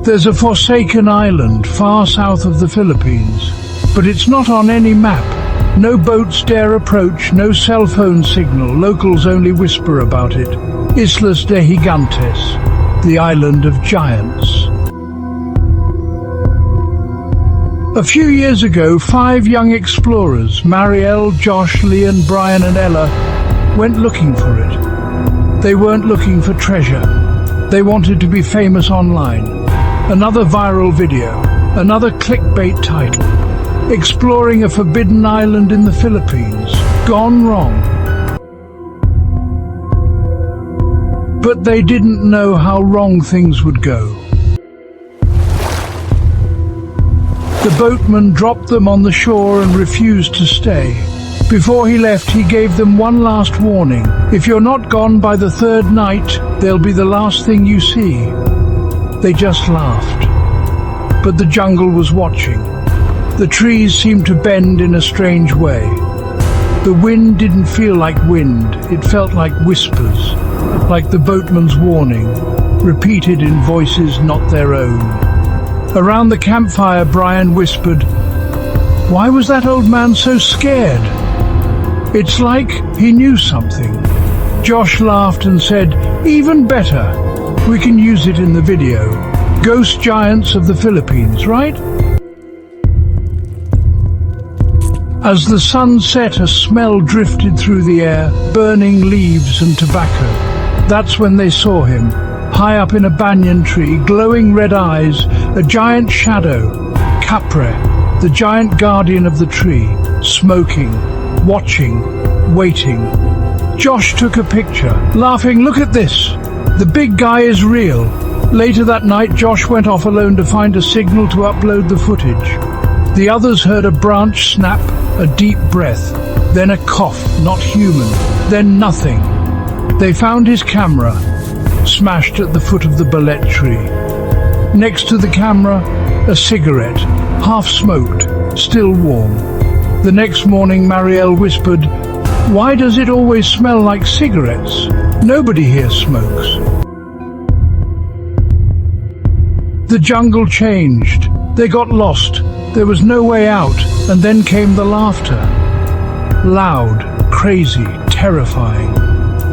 There's a forsaken island far south of the Philippines, but it's not on any map. No boats dare approach, no cell phone signal, locals only whisper about it. Islas de Gigantes, the island of giants. A few years ago, 5 young explorers, Marielle, Josh, Leon, Brian and Ella, went looking for it. They weren't looking for treasure. They wanted to be famous online. Another viral video, another clickbait title. Exploring a forbidden island in the Philippines. Gone wrong. But they didn't know how wrong things would go. The boatman dropped them on the shore and refused to stay. Before he left, he gave them one last warning. If you're not gone by the 3rd night, they'll be the last thing you see. They just laughed. But the jungle was watching. The trees seemed to bend in a strange way. The wind didn't feel like wind, it felt like whispers, like the boatman's warning, repeated in voices not their own. Around the campfire, Brian whispered, "Why was that old man so scared?" It's like he knew something. Josh laughed and said, "Even better. We can use it in the video. Ghost giants of the Philippines, right?" As the sun set, a smell drifted through the air, burning leaves and tobacco. That's when they saw him, high up in a banyan tree, glowing red eyes, a giant shadow, Kapre, the giant guardian of the tree, smoking, watching, waiting. Josh took a picture, laughing, "Look at this! The big guy is real." Later that night, Josh went off alone to find a signal to upload the footage. The others heard a branch snap, a deep breath, then a cough, not human, then nothing. They found his camera, smashed at the foot of the bullet tree. Next to the camera, a cigarette, half-smoked, still warm. The next morning, Marielle whispered, "Why does it always smell like cigarettes? Nobody here smokes." The jungle changed. They got lost. There was no way out, and then came the laughter. Loud, crazy, terrifying.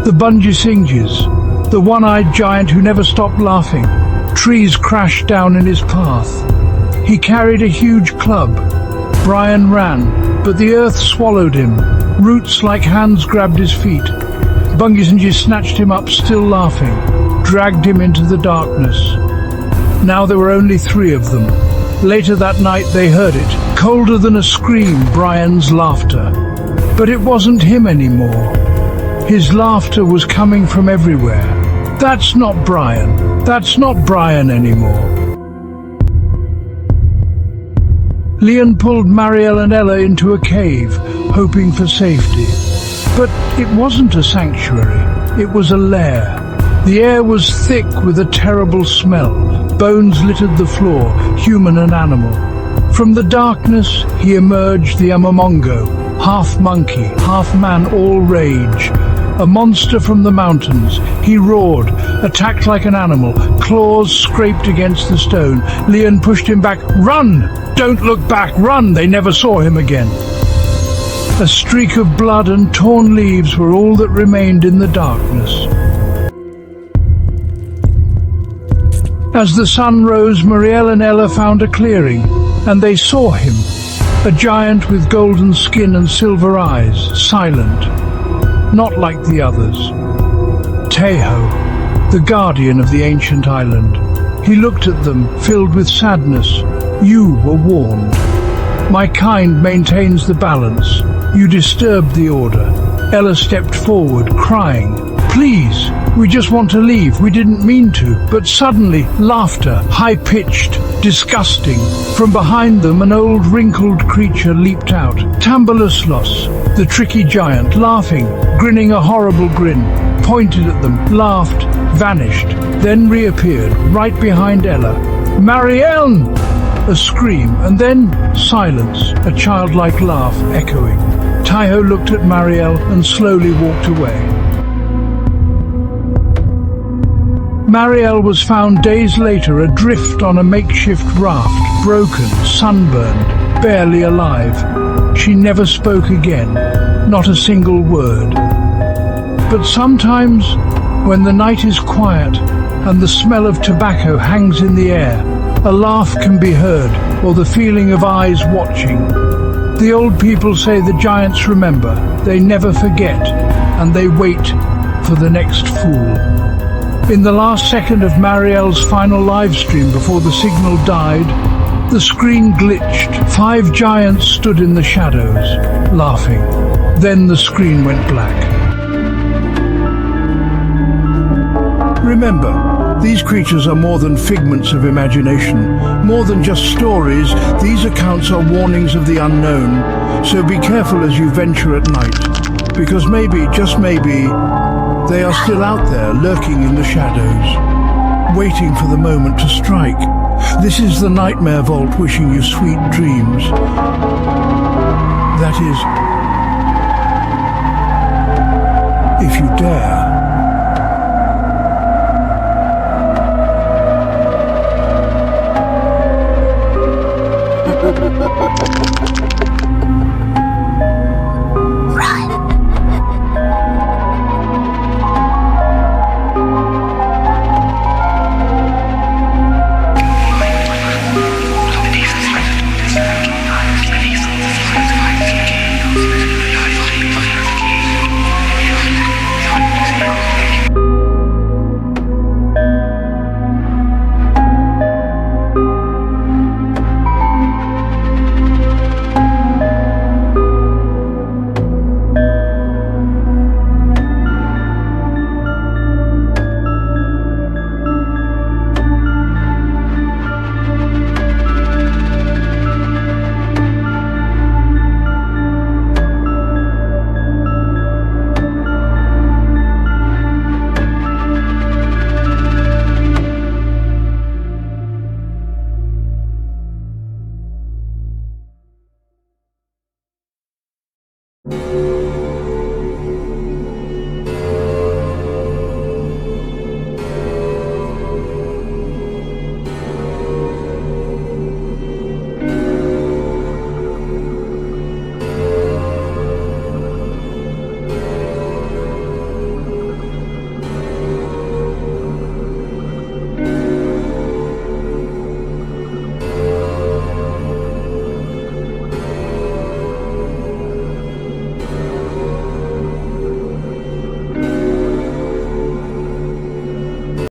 The Bungisngis, the one-eyed giant who never stopped laughing. Trees crashed down in his path. He carried a huge club. Brian ran, but the earth swallowed him. Roots like hands grabbed his feet. Bungisngis snatched him up, still laughing, dragged him into the darkness. Now there were only 3 of them. Later that night they heard it, colder than a scream, Brian's laughter. But it wasn't him anymore. His laughter was coming from everywhere. That's not Brian. That's not Brian anymore. Leon pulled Marielle and Ella into a cave, hoping for safety. But it wasn't a sanctuary. It was a lair. The air was thick with a terrible smell. Bones littered the floor, human and animal. From the darkness, he emerged, the Amomongo, half monkey, half man, all rage. A monster from the mountains. He roared, attacked like an animal, claws scraped against the stone. Leon pushed him back. "Run! Don't look back! Run!" They never saw him again. A streak of blood and torn leaves were all that remained in the darkness. As the sun rose, Marielle and Ella found a clearing, and they saw him, a giant with golden skin and silver eyes, silent, not like the others. Tayho, the guardian of the ancient island. He looked at them, filled with sadness. "You were warned. My kind maintains the balance. You disturbed the order." Ella stepped forward, crying, "Please, we just want to leave. We didn't mean to." But suddenly, laughter, high-pitched, disgusting. From behind them, an old wrinkled creature leaped out. Tambaluslos, the tricky giant, laughing, grinning a horrible grin, pointed at them, laughed, vanished, then reappeared, right behind Ella. "Marielle!" A scream, and then silence, a childlike laugh echoing. Tayho looked at Marielle and slowly walked away. Marielle was found days later adrift on a makeshift raft, broken, sunburned, barely alive. She never spoke again, not a single word. But sometimes, when the night is quiet and the smell of tobacco hangs in the air, a laugh can be heard, or the feeling of eyes watching. The old people say the giants remember, they never forget, and they wait for the next fool. In the last second of Marielle's final live stream before the signal died, the screen glitched. 5 giants stood in the shadows, laughing. Then the screen went black. Remember, these creatures are more than figments of imagination, more than just stories. These accounts are warnings of the unknown. So be careful as you venture at night, because maybe, just maybe, they are still out there, lurking in the shadows, waiting for the moment to strike. This is the Nightmare Vault, wishing you sweet dreams. That is, if you dare.